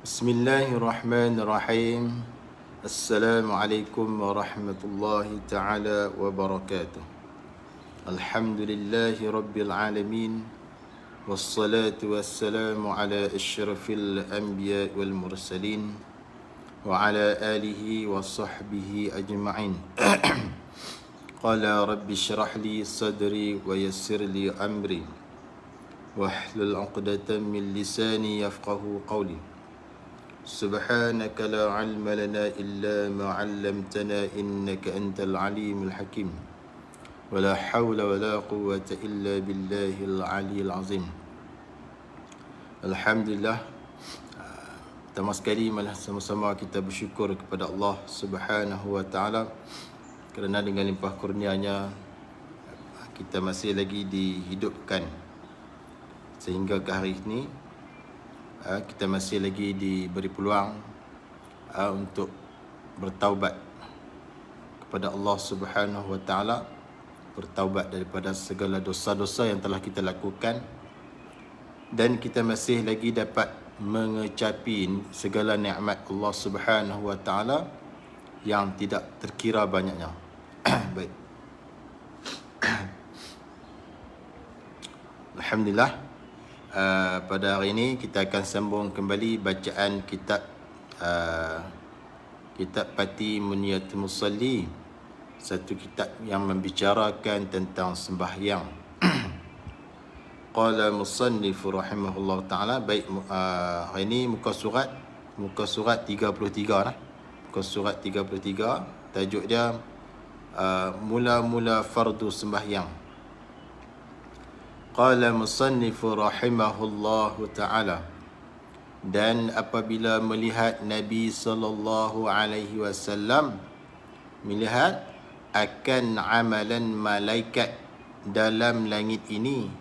Bismillahirrahmanirrahim. Assalamualaikum warahmatullahi ta'ala wabarakatuh. Alhamdulillahi rabbil alamin. Wassalatu wassalamu ala asyrafil anbiya wal mursalin wa ala alihi wa sahbihi ajma'in. Qala rabbi syrah li sadri wa yassir li amri wahlul 'uqdatam min lisani yafqahu qawli. سبحانك لا علم لنا إلا ما علمتنا إنك أنت العليم الحكيم ولا حول ولا قوة إلا بالله العلي العظيم. Alhamdulillah, pertama sekali malah sama-sama kita bersyukur kepada Allah Subhanahu wa taala kerana dengan limpah kurnianya kita masih lagi dihidupkan sehingga ke hari ini. Kita masih lagi diberi peluang untuk bertaubat kepada Allah Subhanahu wa taala, bertaubat daripada segala dosa-dosa yang telah kita lakukan, dan kita masih lagi dapat mengecapi segala nikmat Allah Subhanahu wa taala yang tidak terkira banyaknya. Baik. Alhamdulillah. Pada hari ini kita akan sambung kembali bacaan kitab Pati Muniyatul Musalli, satu kitab yang membicarakan tentang sembahyang. Qala musannif rahimahullah taala. Baik, hari ini muka surat 33 lah. Muka surat 33, tajuk dia mula-mula fardu sembahyang. Qala musannif rahimahullahu ta'ala. Dan apabila melihat Nabi sallallahu alaihi wasallam melihat akan amalan malaikat dalam langit ini,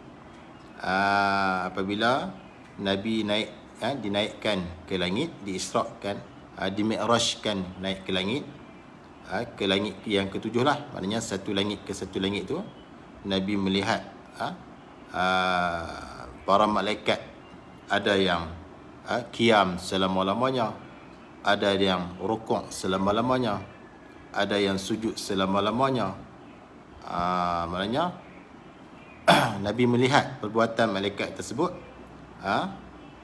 apabila Nabi naik, dinaikkan ke langit, diisrakan, dimi'rajkan, naik ke langit, ke langit yang ketujuh lah, maknanya satu langit ke satu langit tu Nabi melihat para malaikat, ada yang qiyam selama-lamanya, ada yang rukuk selama-lamanya, ada yang sujud selama-lamanya. Maknanya Nabi melihat perbuatan malaikat tersebut.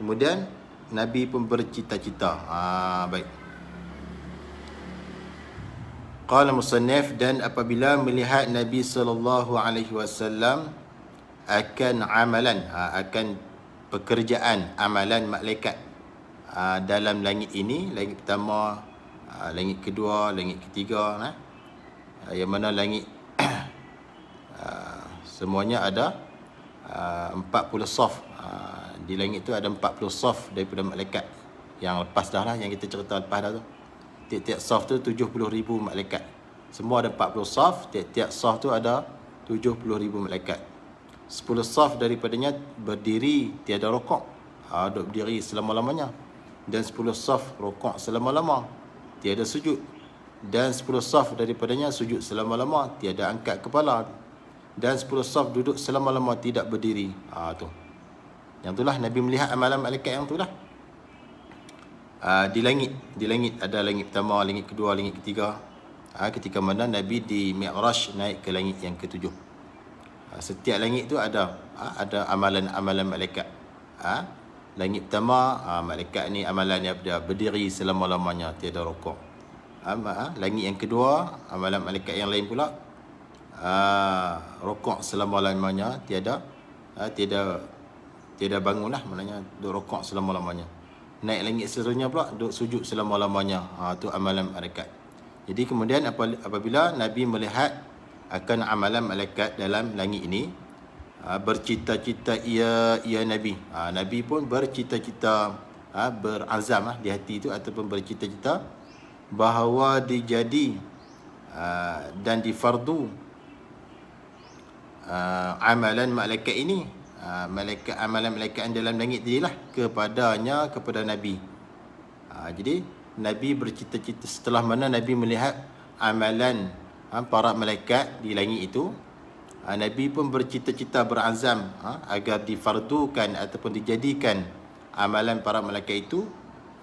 Kemudian Nabi pun bercita-cita. Baik. Qala musannif, dan apabila melihat Nabi sallallahu alaihi wasallam akan amalan, akan pekerjaan amalan malaikat dalam langit ini, langit pertama, langit kedua, langit ketiga, yang mana langit semuanya ada 40 saf. Di langit tu ada 40 saf daripada malaikat. Yang lepas dah lah, yang kita cerita lepas dah tu. Tiap-tiap saf tu 70,000 malaikat. Semua ada 40 saf, tiap-tiap saf tu ada 70,000 malaikat. 10 saf daripadanya berdiri tiada rukuk, duduk berdiri selama-lamanya. Dan 10 saf rukuk selama-lama, tiada sujud. Dan 10 saf daripadanya sujud selama-lama, tiada angkat kepala. Dan 10 saf duduk selama-lama, tidak berdiri. Tu. Yang itulah Nabi melihat amalan malaikat yang itulah. Di langit ada langit pertama, langit kedua, langit ketiga. Ketika mana Nabi di Mi'raj naik ke langit yang ketujuh. Setiap langit tu ada amalan-amalan malaikat. Langit pertama, malaikat ni amalan dia berdiri selama-lamanya, tiada rukuk. Langit yang kedua, amalan malaikat yang lain pula, rukuk selama-lamanya, tiada bangun lah, maknanya duduk rukuk selama-lamanya. Naik langit seterusnya pula duduk sujud selama-lamanya. Tu amalan malaikat. Jadi kemudian apabila Nabi melihat akan amalan malaikat dalam langit ini, bercita-cita ia Nabi. Nabi pun bercita-cita, berazam di hati itu, ataupun bercita-cita bahawa dijadi dan difardu amalan malaikat ini, amalan malaikat dalam langit inilah kepada Nabi. Jadi Nabi bercita-cita, setelah mana Nabi melihat amalan para malaikat di langit itu, Nabi pun bercita-cita, berazam agar difardukan ataupun dijadikan amalan para malaikat itu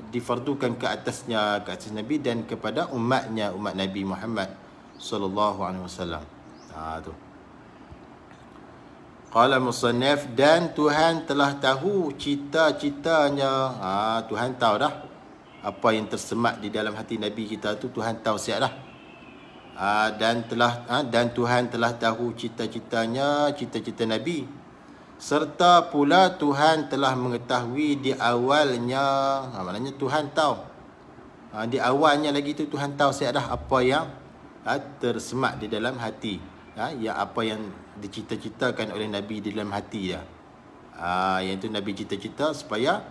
difardukan ke atasnya, ke atas Nabi dan kepada umatnya, umat Nabi Muhammad sallallahu alaihi wasallam. Tu. Qala musannaf, dan Tuhan telah tahu cita-citanya. Tuhan tahu dah apa yang tersemat di dalam hati Nabi kita tu, Tuhan tahu siap dah. Dan Tuhan telah tahu cita-citanya, cita-cita Nabi, serta pula Tuhan telah mengetahui di awalnya. Maknanya Tuhan tahu di awalnya lagi tu, Tuhan tahu siap dah apa yang tersemat di dalam hati, yang apa yang dicita-citakan oleh Nabi di dalam hati dia. Yang itu Nabi cita-cita supaya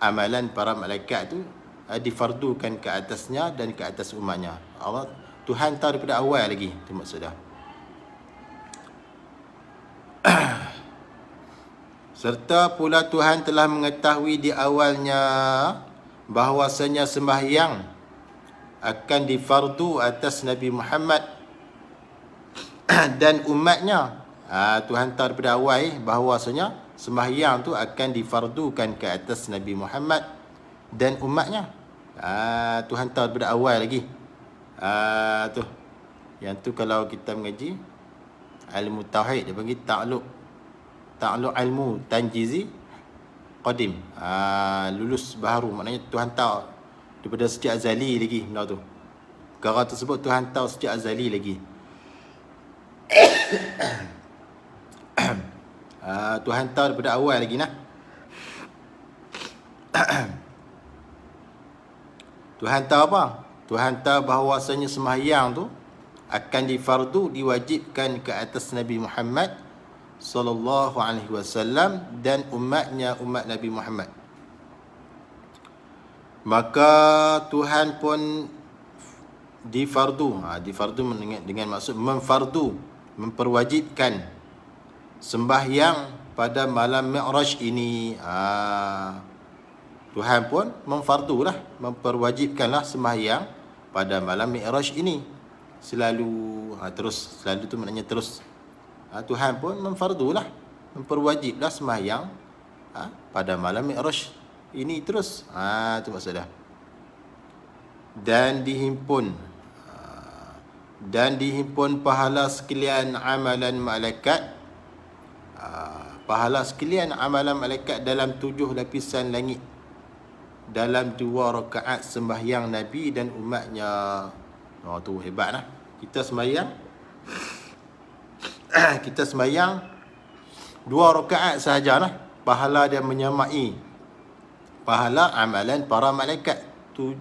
amalan para malaikat tu difardukan ke atasnya dan ke atas umatnya. Allah Tuhan tahu daripada awal lagi, itu maksudnya. Serta pula Tuhan telah mengetahui di awalnya bahawasanya sembahyang akan difardu atas Nabi Muhammad dan umatnya. Tuhan tahu daripada awal bahawasanya sembahyang tu akan difardukan ke atas Nabi Muhammad dan umatnya. Tuhan tahu daripada awal lagi. Tu. Yang tu kalau kita mengaji ilmu tauhid, dia panggil ta'alluq ilmu tanjizi qadim. Lulus baharu, maknanya Tuhan tahu daripada sejak azali lagi benda tu. Perkara tersebut Tuhan tahu sejak azali lagi. Tuhan tahu daripada awal lagi nah. Tuhan tahu apa? Tuhan tahu bahawasanya sembahyang tu akan difardu, diwajibkan ke atas Nabi Muhammad sallallahu alaihi wasallam dan umatnya, umat Nabi Muhammad. Maka Tuhan pun difardu. Difardu dengan maksud memfardu, memperwajibkan sembahyang pada malam Mi'raj ini. Tuhan pun memfardulah, memperwajibkanlah sembahyang pada malam Mi'raj ini. Selalu tu maknanya terus. Tuhan pun memfardulah, memperwajiblah sembahyang pada malam Mi'raj ini terus. Itu maksudnya. Dan dihimpun pahala sekalian amalan malaikat, pahala sekalian amalan malaikat dalam 7 lapisan langit, dalam 2 rakaat sembahyang Nabi dan umatnya. Tu hebat lah. Kita sembahyang 2 rakaat sahajalah, pahala dia menyamai pahala amalan para malaikat 7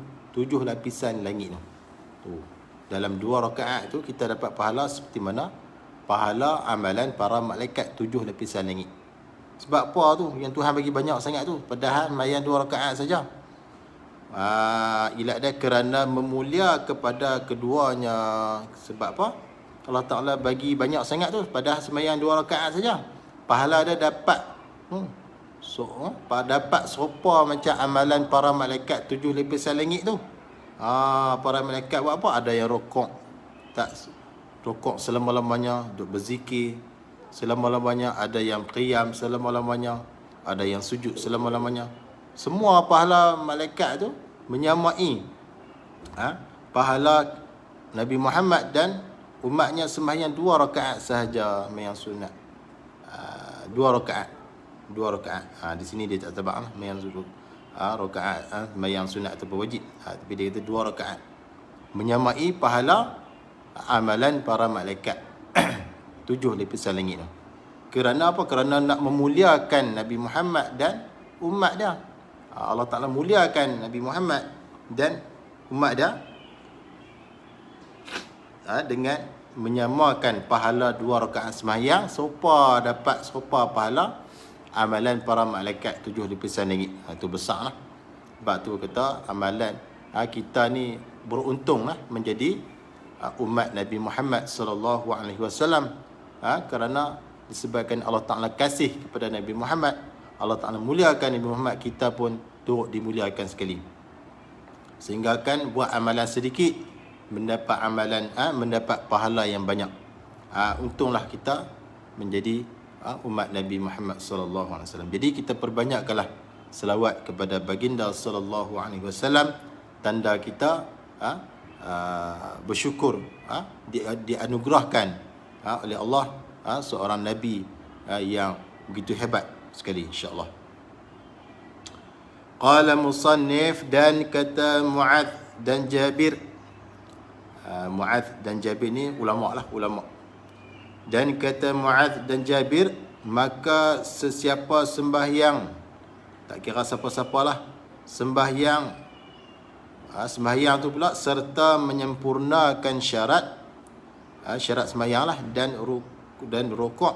lapisan langit tu. Dalam 2 rakaat tu kita dapat pahala seperti mana pahala amalan para malaikat 7 lapisan langit. Sebab apa tu yang Tuhan bagi banyak sangat tu, padahal sembahyang 2 rakaat saja. Ialah dia kerana memulia kepada keduanya. Sebab apa? Allah Ta'ala bagi banyak sangat tu, padahal sembahyang 2 rakaat saja. Pahala dia dapat dapat serupa macam amalan para malaikat 7 lapisan langit tu. Para malaikat buat apa? Ada yang rokok selama-lamanya, duduk berzikir selama-lamanya, ada yang qiyam selama-lamanya, ada yang sujud selama-lamanya. Semua pahala malaikat tu menyamai pahala Nabi Muhammad dan umatnya sembahyang 2 rakaat sahaja, yang sunat. 2 rakaat. Di sini dia tak tabak lah, yang rakaat yang sunat atau wajib. Tapi dia kata 2 rakaat menyamai pahala amalan para malaikat 7 lapisan langit. Kerana apa? Kerana nak memuliakan Nabi Muhammad dan umat dia. Allah Ta'ala muliakan Nabi Muhammad dan umat dia dengan menyamakan pahala 2 rakaat sembahyang dapat serupa pahala amalan para malaikat 7 lapisan langit. Itu besar lah. Sebab tu kata amalan kita ni beruntung lah menjadi umat Nabi Muhammad sallallahu alaihi wasallam, kerana disebabkan Allah Ta'ala kasih kepada Nabi Muhammad, Allah Ta'ala muliakan Nabi Muhammad, kita pun turut dimuliakan sekali. Sehingga kan buat amalan sedikit mendapat amalan, mendapat pahala yang banyak. Untunglah kita menjadi umat Nabi Muhammad sallallahu alaihi wasallam. Jadi kita perbanyakkanlah selawat kepada baginda sallallahu alaihi wasallam, tanda kita bersyukur dianugerahkan oleh Allah seorang nabi yang begitu hebat sekali, insya-Allah. Qala musannif, dan kata Muadz dan Jabir. Muadz dan Jabir ni ulama. Dan kata Muadz dan Jabir, maka sesiapa sembahyang, tak kira siapa-siapalah, sembahyang tu pula serta menyempurnakan syarat sembahyang lah, dan rukuk,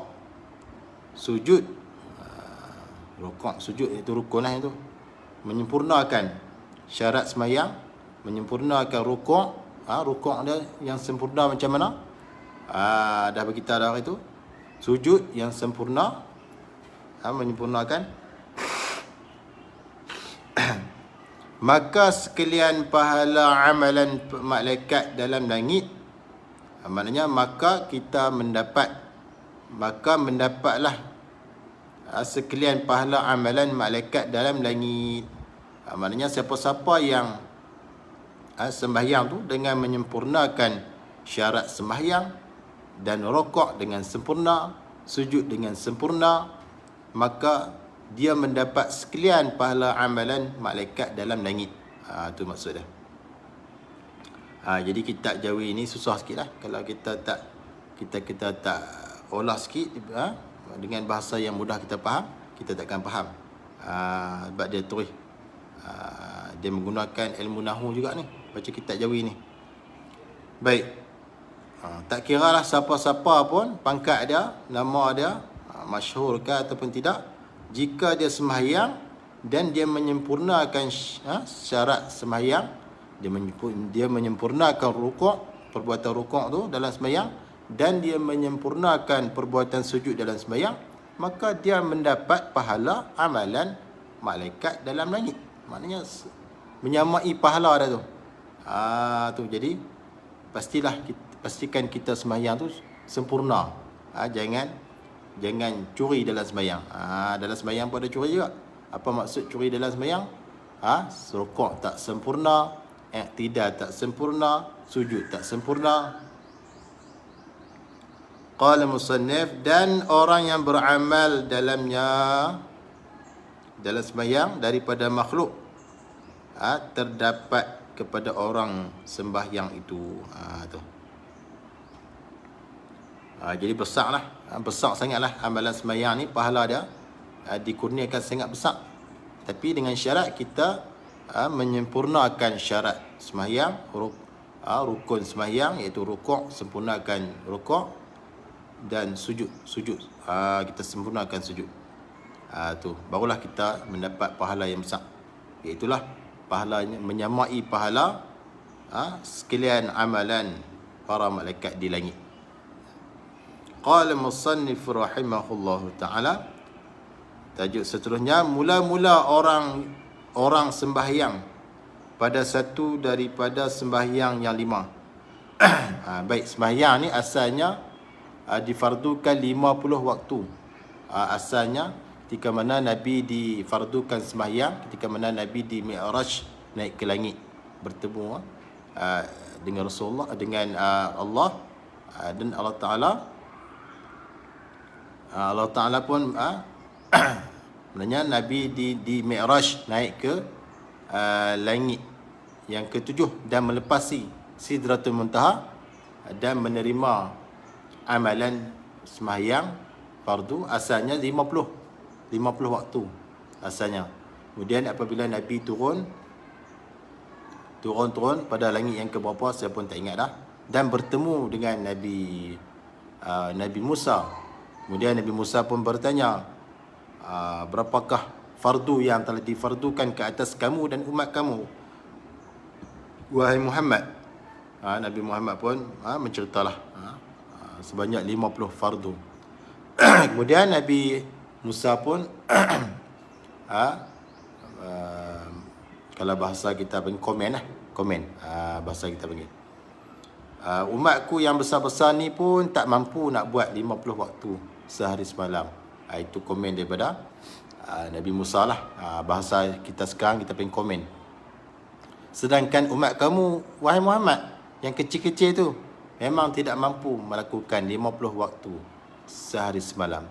sujud. Rukuk, sujud itu rukun lah itu. Menyempurnakan syarat sembahyang, menyempurnakan rukuk. Rukuk dia yang sempurna macam mana? Dah bagi tahu dah itu. Sujud yang sempurna, menyempurnakan. Maka sekalian pahala amalan malaikat dalam langit, maknanya mendapatlah sekalian pahala amalan malaikat dalam langit. Maknanya siapa-siapa yang sembahyang tu dengan menyempurnakan syarat sembahyang, dan rukuk dengan sempurna, sujud dengan sempurna, maka dia mendapat sekalian pahala amalan malaikat dalam langit. Itu maksud dia. Jadi kitab Jawi ini susah sikit lah. Kalau kita tak olah sikit dengan bahasa yang mudah kita faham, kita takkan faham. Sebab dia tulis, dia menggunakan ilmu nahwu juga ni, baca kitab Jawi ni. Baik. Tak kira lah siapa-siapa pun, pangkat dia, nama dia, masyhur ke ataupun tidak, jika dia sembahyang dan dia menyempurnakan syarat sembahyang, dia menyempurnakan rukuk, perbuatan rukuk tu dalam sembahyang, dan dia menyempurnakan perbuatan sujud dalam sembahyang, maka dia mendapat pahala amalan malaikat dalam langit. Maknanya menyamai pahala dia tu. Tu jadi pastikan kita sembahyang tu sempurna. Jangan curi dalam sembahyang. Dalam sembahyang pun ada curi juga. Apa maksud curi dalam sembahyang? Rukuk tak sempurna, i'tidal tak sempurna, sujud tak sempurna. Qala musannif, dan orang yang beramal dalam sembahyang daripada makhluk terdapat kepada orang sembahyang itu. Jadi besar sangatlah amalan sembahyang ni, pahala dia dikurniakan sangat besar. Tapi dengan syarat kita menyempurnakan syarat sembahyang, rukun sembahyang, iaitu rukuk, sempurnakan rukuk, dan sujud. Kita sempurnakan sujud. Tu barulah kita mendapat pahala yang besar. Iaitulah pahalanya, menyamai pahala sekalian amalan para malaikat di langit. Qala musannif rahimahullahu ta'ala, tajuk seterusnya, mula-mula orang sembahyang pada satu daripada sembahyang yang 5. Baik, sembahyang ni asalnya difardukan 50 waktu. Asalnya ketika mana Nabi difardukan sembahyang, ketika mana Nabi di Mi'raj, naik ke langit bertemu dengan Rasulullah, dengan Allah, dan Allah Ta'ala pun sebenarnya Nabi di Mi'raj, naik ke langit yang ke-7 dan melepasi Sidratul Muntaha dan menerima amalan sembahyang fardu. Asalnya 50 waktu asalnya. Kemudian apabila Nabi turun pada langit yang keberapa saya pun tak ingat dah, dan bertemu dengan Nabi Musa. Kemudian Nabi Musa pun bertanya, berapakah fardu yang telah difardukan ke atas kamu dan umat kamu, wahai Muhammad? Nabi Muhammad pun menceritalah sebanyak 50 fardu. Kemudian Nabi Musa pun kalau bahasa kita panggil komen, bahasa kita panggil, umatku yang besar-besar ni pun tak mampu nak buat 50 waktu sehari semalam. Itu komen daripada Nabi Musa lah. Bahasa kita sekarang kita pengen komen. Sedangkan umat kamu, wahai Muhammad, yang kecil-kecil tu, memang tidak mampu melakukan 50 waktu sehari semalam.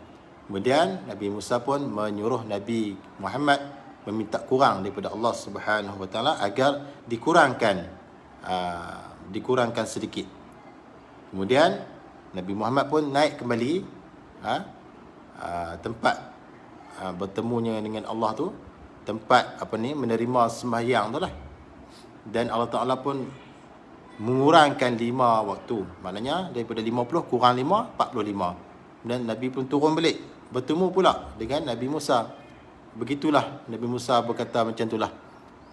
Kemudian Nabi Musa pun menyuruh Nabi Muhammad meminta kurang daripada Allah Subhanahu Wa Taala agar dikurangkan sedikit. Kemudian Nabi Muhammad pun naik kembali tempat bertemunya dengan Allah tu, tempat menerima sembahyang tu lah. Dan Allah Ta'ala pun mengurangkan 5 waktu. Maknanya daripada 50 kurang 5, 45. Dan Nabi pun turun balik, bertemu pula dengan Nabi Musa. Begitulah Nabi Musa berkata macam itulah.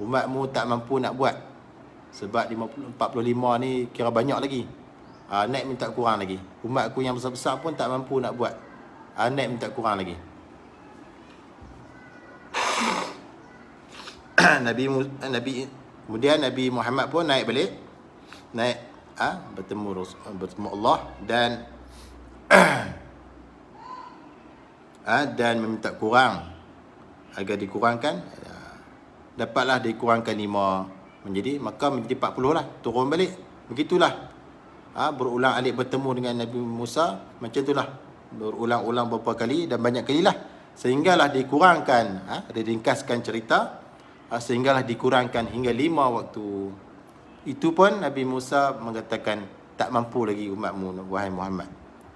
Umatmu tak mampu nak buat. Sebab 45 ni kira banyak lagi. Naik minta kurang lagi. Umatku yang besar-besar pun tak mampu nak buat. Naik minta kurang lagi. Kemudian Nabi Muhammad pun naik balik, bertemu Allah dan meminta kurang agar dikurangkan. Dapatlah dikurangkan 5 maka menjadi 40 lah, turun balik. Begitulah berulang-alik bertemu dengan Nabi Musa, macam itulah berulang-ulang beberapa kali dan banyak kalilah, sehinggalah dikurangkan, diringkaskan cerita, sehinggalah dikurangkan hingga 5 waktu. Itu pun Nabi Musa mengatakan tak mampu lagi umatmu, wahai Muhammad,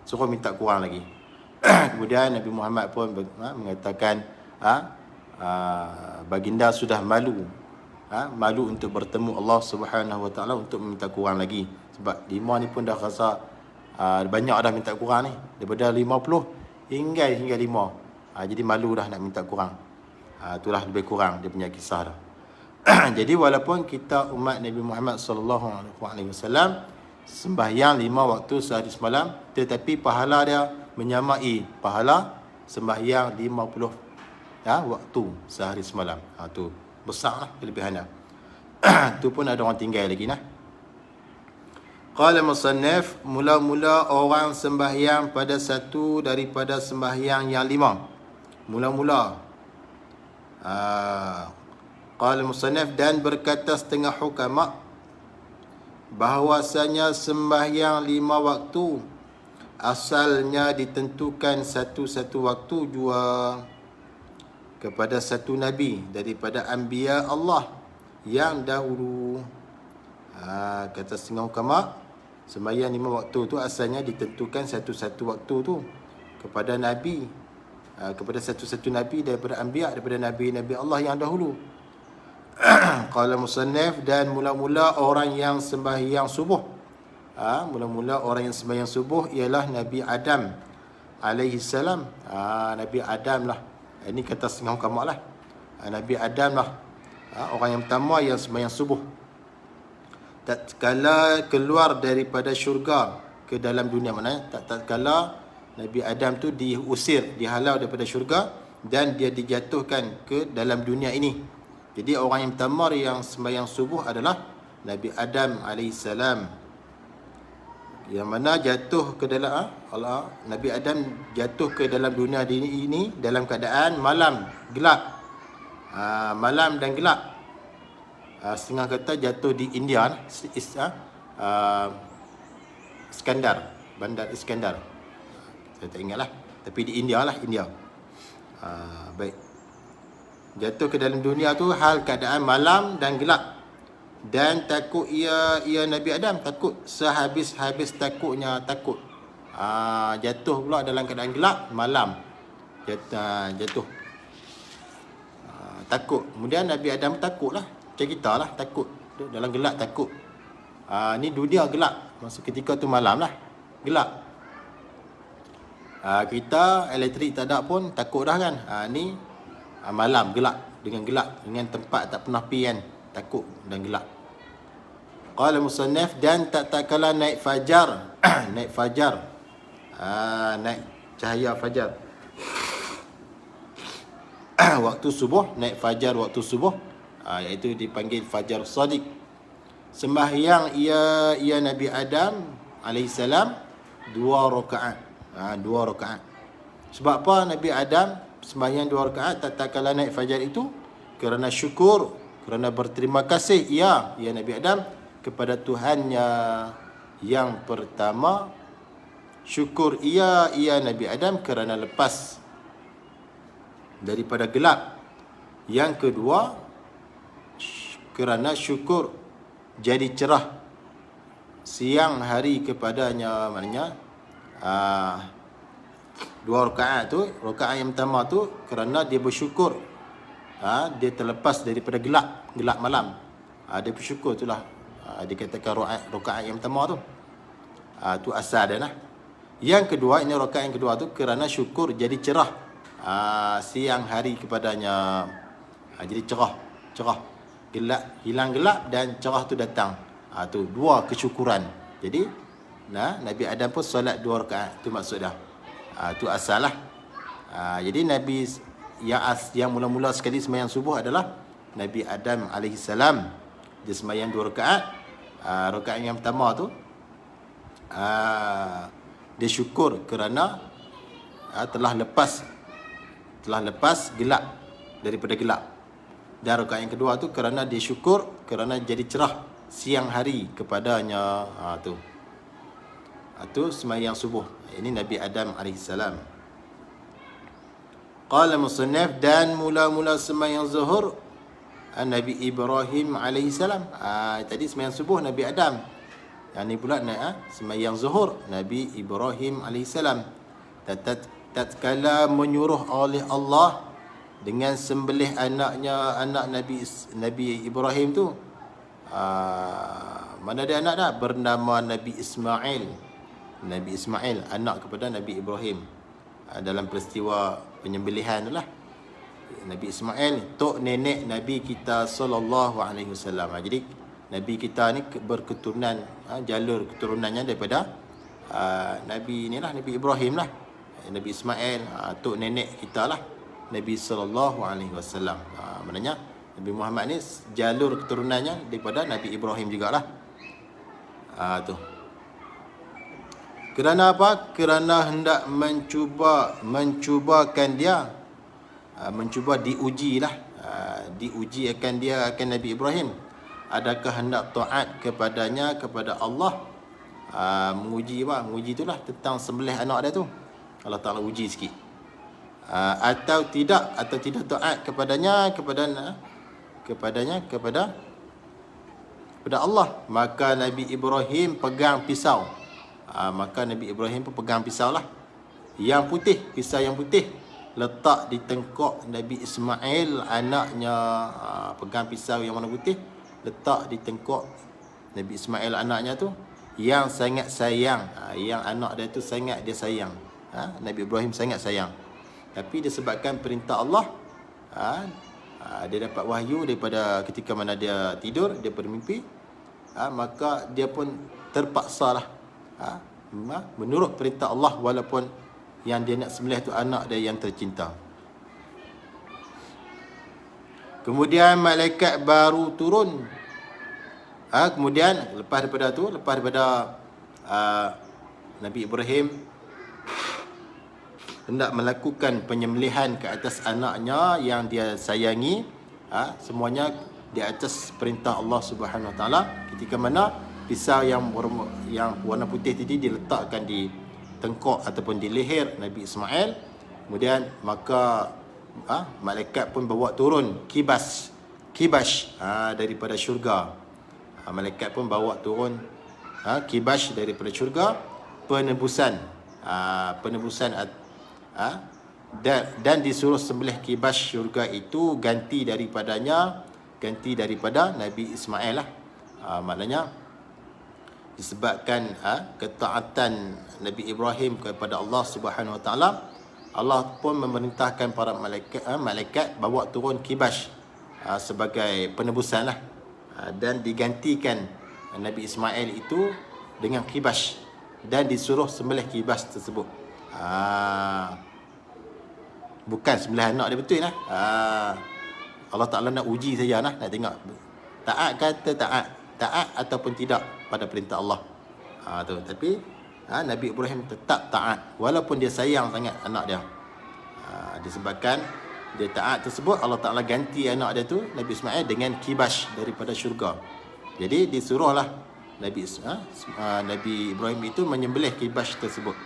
suruh minta kurang lagi. Kemudian Nabi Muhammad pun mengatakan baginda sudah malu untuk bertemu Allah Subhanahu Wa Taala untuk meminta kurang lagi. Sebab 5 ni pun dah rasa banyak dah minta kurang ni, daripada 50 hingga 5. Jadi malu dah nak minta kurang. Itulah lebih kurang dia punya kisah dah. Jadi walaupun kita umat Nabi Muhammad sallallahu alaihi wasallam sembahyang 5 waktu sehari semalam, tetapi pahala dia menyamai pahala sembahyang 50 waktu sehari semalam. Tu besarlah kelebihannya. Tu pun ada orang tinggal lagi nah. Qala musannif, mula-mula orang sembahyang pada satu daripada sembahyang yang 5. Mula-mula. Qala musannif, dan berkata setengah hukama bahawasanya sembahyang 5 waktu asalnya ditentukan satu-satu waktu jua kepada satu Nabi daripada Anbiya Allah yang dahulu. Kata setengah hukama, sembahyang 5 waktu tu asalnya ditentukan satu-satu waktu tu kepada Nabi, kepada satu-satu Nabi daripada Anbiya, daripada Nabi-Nabi Allah yang dahulu. Qala musannif, dan mula-mula orang yang sembahyang subuh, mula-mula orang yang sembahyang subuh ialah Nabi Adam alaihi salam. Nabi Adam lah, ini kata setengah hukama lah. Nabi Adam lah orang yang pertama yang sembahyang subuh. Tatkala keluar daripada syurga ke dalam dunia, maknanya tatkala Nabi Adam tu diusir, dihalau daripada syurga dan dia dijatuhkan ke dalam dunia ini. Jadi orang yang pertama yang sembahyang subuh adalah Nabi Adam AS, yang mana jatuh ke dalam Nabi Adam jatuh ke dalam dunia ini dalam keadaan malam gelap, malam dan gelap. Setengah kata jatuh di India, Iskandar, Bandar Iskandar, saya tak ingatlah, tapi di India lah, India. Baik, jatuh ke dalam dunia tu hal keadaan malam dan gelap, dan takut ia Nabi Adam takut, sehabis-habis takutnya takut, jatuh pula dalam keadaan gelap malam, jatuh takut. Kemudian Nabi Adam takutlah, macam kita lah, takut dalam gelap, takut. Ni dunia gelap, masa ketika tu malam lah, gelap. Kita elektrik tak ada pun takut dah kan. Ni malam gelap, dengan tempat tak pernah pergi kan, takut dan gelap. Qala musannif, dan tak kala naik fajar naik fajar, naik cahaya fajar waktu subuh, naik fajar waktu subuh, iaitu dipanggil fajar sadiq. Sembahyang ia Nabi Adam alaihissalam 2 rakaat. 2 rakaat. Sebab apa Nabi Adam sembahyang 2 rakaat tatkala naik fajar itu kerana syukur, kerana berterima kasih ia Nabi Adam kepada Tuhannya yang pertama. Syukur ia Nabi Adam kerana lepas daripada gelap. Yang kedua, kerana syukur jadi cerah siang hari kepadanya. Maknanya 2 rakaat tu, rakaat yang pertama tu kerana dia bersyukur, dia terlepas daripada gelap malam. Dia bersyukur, itulah dikatakan rakaat yang pertama tu. Tu asal dia lah. Yang kedua, ini rakaat yang kedua tu kerana syukur jadi cerah siang hari kepadanya. Jadi cerah, gelap, hilang gelap dan cerah tu datang. Tu dua kesyukuran. Jadi Nabi Adam pun solat 2 rakaat, tu maksud dah. Tu asal lah. Jadi Nabi yang mula-mula sekali sembahyang subuh adalah Nabi Adam alaihissalam. Dia sembahyang 2 rakaat. Rakaat yang pertama tu dia syukur kerana telah lepas gelap, daripada gelap. Dan rakaat yang kedua tu kerana dia syukur kerana jadi cerah siang hari kepadanya. Tu sembahyang subuh. Ini Nabi Adam alaihissalam. Qala musannaf, dan mula-mula sembahyang zuhur Nabi Ibrahim alaihissalam. Tadi sembahyang subuh Nabi Adam. Yang ni pula sembahyang zuhur Nabi Ibrahim alaihissalam. Tatkala menyuruh oleh Allah dengan sembelih anak Nabi Ibrahim tu. Mana dia anak dah? Bernama Nabi Ismail. Nabi Ismail, anak kepada Nabi Ibrahim. Dalam peristiwa penyembelihan tu lah. Nabi Ismail, tok nenek Nabi kita sallallahu alaihi wasallam. Jadi Nabi kita ni berketurunan, jalur keturunannya daripada Nabi ni lah, Nabi Ibrahim lah. Nabi Ismail, tok nenek kita lah, Nabi sallallahu alaihi wasallam. Maknanya Nabi Muhammad ni jalur keturunannya daripada Nabi Ibrahim jugalah. Tu. Kerana apa? Kerana hendak mencubakan dia, mencuba diujilah, diuji akan dia, akan Nabi Ibrahim. Adakah hendak taat kepadanya, kepada Allah? Menguji apa? Menguji itulah tentang sembelih anak dia tu. Allah Ta'ala uji sikit. Atau tidak taat kepada Allah. Maka Nabi Ibrahim pegang pisau. Maka Nabi Ibrahim pun pegang pisau lah. Yang putih, pisau yang putih. Letak di tengkok Nabi Ismail, anaknya. Pegang pisau yang warna putih, letak di tengkok Nabi Ismail, anaknya tu, yang sangat sayang. Yang anak dia tu sangat dia sayang. Nabi Ibrahim sangat sayang. Tapi disebabkan perintah Allah, dia dapat wahyu daripada ketika mana dia tidur, dia bermimpi, maka dia pun terpaksalah menurut perintah Allah, walaupun yang dia nak sembelih tu anak dia yang tercinta. Kemudian malaikat baru turun. Kemudian lepas daripada Nabi Ibrahim hendak melakukan penyembelihan ke atas anaknya yang dia sayangi, semuanya di atas perintah Allah Subhanahu Wa Taala. Ketika mana pisau yang warna putih tadi diletakkan di tengkok ataupun di leher Nabi Ismail, kemudian maka malaikat pun bawa turun kibash daripada syurga. Malaikat pun bawa turun kibash daripada syurga, penebusan dan disuruh sembelih kibash syurga itu ganti daripada Nabi Ismail lah. Maknanya disebabkan ketaatan Nabi Ibrahim kepada Allah Subhanahu Wa Taala, Allah pun memerintahkan para malaikat bawa turun kibash sebagai penebusan lah. Dan digantikan Nabi Ismail itu dengan kibash, dan disuruh sembelih kibash tersebut. Bukan sembelih anak dia betul lah. Allah Ta'ala nak uji saja lah, nak tengok taat kata taat ataupun tidak pada perintah Allah. Tapi Nabi Ibrahim tetap taat walaupun dia sayang sangat anak dia. Disebabkan dia taat tersebut, Allah Ta'ala ganti anak dia tu, Nabi Ismail, dengan kibash daripada syurga. Jadi disuruhlah Nabi Ibrahim itu menyembelih kibash tersebut.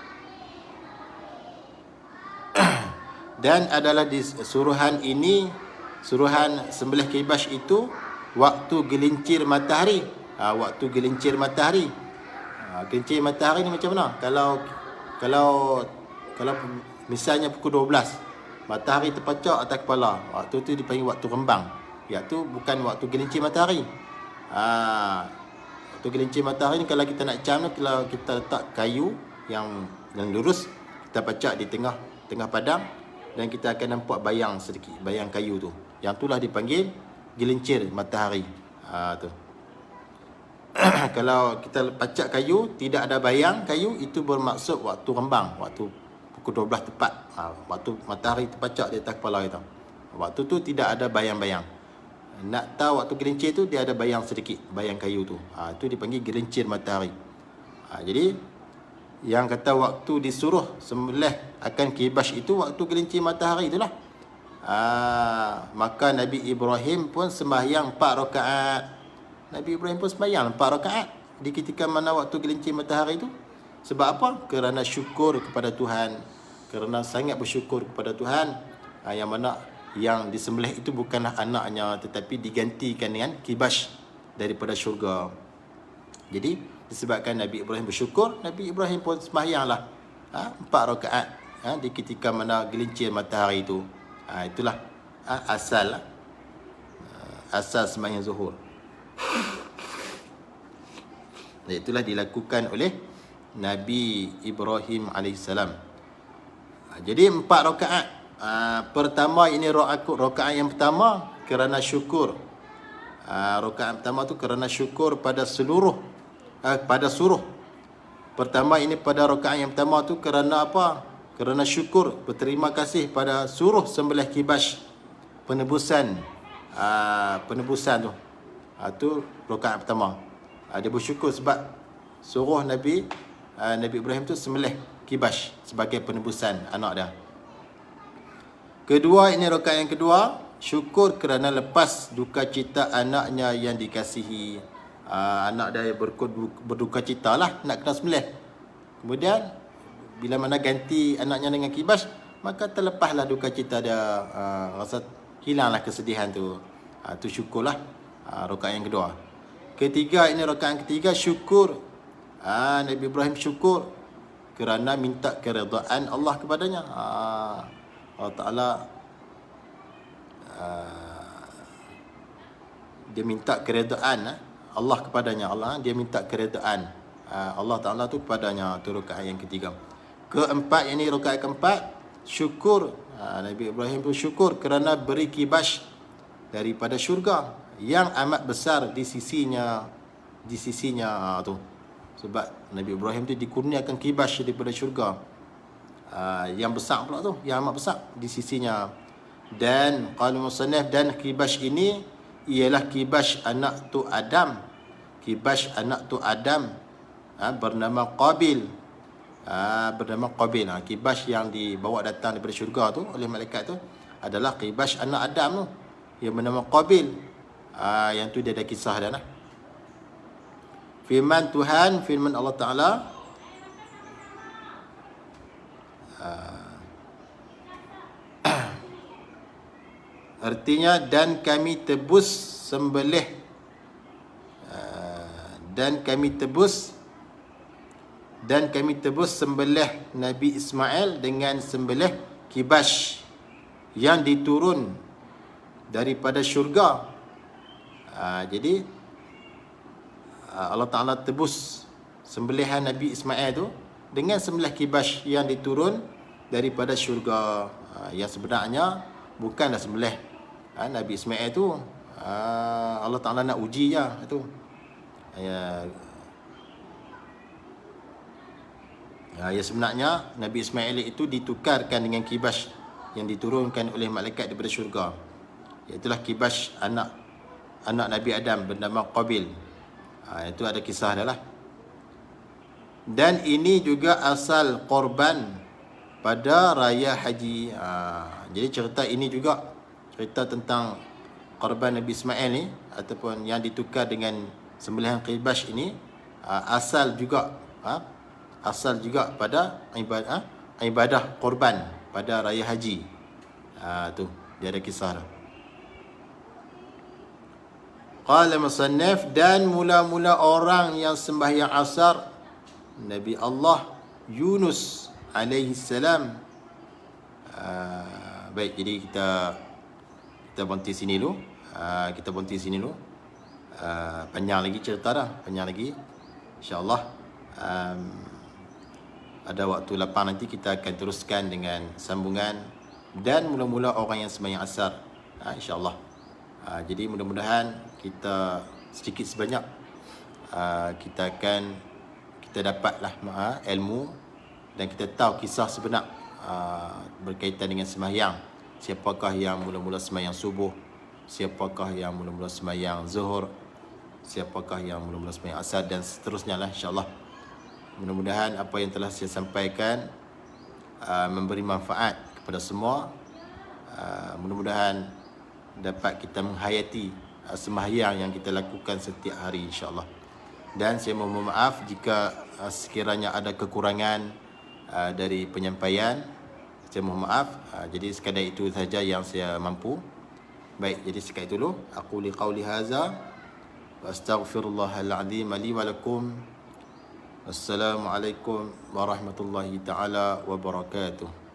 Dan adalah di suruhan ini, suruhan sembelih kibash itu waktu gelincir matahari. Waktu gelincir matahari. Gelincir matahari ni macam mana? Kalau misalnya pukul 12, matahari terpacak atas kepala, waktu tu dipanggil waktu rembang. Iaitu bukan waktu gelincir matahari. Waktu gelincir matahari ni, kalau kita nak cam ni, kalau kita letak kayu yang lurus, kita pacak di tengah padang, dan kita akan nampak bayang sedikit, bayang kayu tu. Yang itulah dipanggil gelincir matahari. Tu. Kalau kita pacak kayu, tidak ada bayang kayu, itu bermaksud waktu rembang, waktu pukul 12 tepat. Waktu matahari terpacak di atas kepala kita. Waktu tu tidak ada bayang-bayang. Nak tahu waktu gelincir tu, dia ada bayang sedikit, bayang kayu tu. Itu dipanggil gelincir matahari. Jadi yang kata waktu disuruh sembelih akan kibash itu waktu gelincir matahari itulah. Maka Nabi Ibrahim pun sembahyang 4 rakaat. Nabi Ibrahim pun sembahyang 4 rakaat di ketika mana waktu gelincir matahari itu. Sebab apa? Kerana syukur kepada Tuhan. Kerana sangat bersyukur kepada Tuhan, yang mana yang disembelih itu bukanlah anaknya, tetapi digantikan dengan kibash daripada syurga. Jadi disebabkan Nabi Ibrahim bersyukur, Nabi Ibrahim pun sembahyanglah 4 rakaat di ketika mana gelincir matahari itu. Itulah asal sembahyang zuhur. Dan itulah dilakukan oleh Nabi Ibrahim AS. Jadi 4 rakaat. Pertama ini rakaat yang pertama kerana syukur. Rakaat pertama tu kerana syukur pada seluruh pada suruh. Pertama ini pada rakaat yang pertama tu kerana apa? Kerana syukur, berterima kasih pada suruh sembelih kibash, penebusan tu. Tu rakaat pertama. Dia bersyukur sebab suruh Nabi Ibrahim tu sembelih kibash sebagai penebusan anak dia. Kedua, ini rakaat yang kedua, syukur kerana lepas duka cita anaknya yang dikasihi. Anak dia berduka cita lah, nak kena sembelih. Kemudian bila mana ganti anaknya dengan kibash, maka terlepaslah duka cita dia, rasa hilanglah kesedihan tu. Tu syukurlah, rakaat yang kedua. Ketiga, ini rakaat yang ketiga, syukur. Nabi Ibrahim syukur kerana minta keredaan Allah kepadanya. Allah Ta'ala dia minta keredaan Allah kepadanya. Dia minta keredaan Allah Ta'ala tu kepadanya. Tu rakaat yang ketiga. Keempat, ini rakaat keempat, syukur. Nabi Ibrahim pun syukur kerana beri kibash daripada syurga yang amat besar di sisinya tu. Sebab Nabi Ibrahim tu dikurniakan kibash daripada syurga, yang besar pula tu, yang amat besar di sisinya. Dan qala musannaf, dan kibash ini ialah kibash anak tu Adam. Kibash anak tu Adam bernama Qabil. Kibash yang dibawa datang daripada syurga tu oleh malaikat tu adalah kibash anak Adam tu, yang bernama Qabil. Yang tu dia ada kisah dia lah. Firman Tuhan, firman Allah Ta'ala, artinya, dan kami tebus sembelih sembelih Nabi Ismail dengan sembelih kibash yang diturun daripada syurga. Jadi Allah Ta'ala tebus sembelihan Nabi Ismail tu dengan sembelih kibash yang diturun daripada syurga. Yang sebenarnya bukanlah sembelih Nabi Ismail tu. Allah Ta'ala nak uji je tu. Ya, sebenarnya Nabi Ismail itu ditukarkan dengan kibash yang diturunkan oleh malaikat daripada syurga. Iaitulah kibash anak Nabi Adam bernama Qabil. Itu ada kisah dia lah. Dan ini juga asal korban pada raya haji. Jadi cerita ini juga cerita tentang korban Nabi Ismail ni, ataupun yang ditukar dengan sembelihan qibash ini, asal juga pada ibadah korban pada raya haji. Tu dia ada kisah dah. Qala musannaf, dan mula-mula orang yang sembahyang asar Nabi Allah Yunus alaihi salam. Baik, jadi kita berhenti sini dulu. Panjang lagi cerita dah, panjang lagi. InsyaAllah ada waktu lapang nanti kita akan teruskan dengan sambungan dan mula-mula orang yang sembahyang asar. InsyaAllah. Jadi mudah-mudahan kita sedikit sebanyak kita dapatlah ilmu dan kita tahu kisah sebenar berkaitan dengan sembahyang. Siapakah yang mula-mula sembahyang subuh, siapakah yang mula-mula sembahyang zuhur, siapakah yang mula-mula sembahyang asar, dan seterusnya lah, insyaAllah. Mudah-mudahan apa yang telah saya sampaikan memberi manfaat kepada semua. Mudah-mudahan dapat kita menghayati sembahyang yang kita lakukan setiap hari, insyaAllah. Dan saya mohon maaf jika sekiranya ada kekurangan dari penyampaian. Saya mohon maaf. Jadi sekadar itu saja yang saya mampu. Baik, jadi sekian dulu. Aku liqauli hadza wa astaghfirullahal azim li wa lakum. Assalamualaikum warahmatullahi taala wabarakatuh.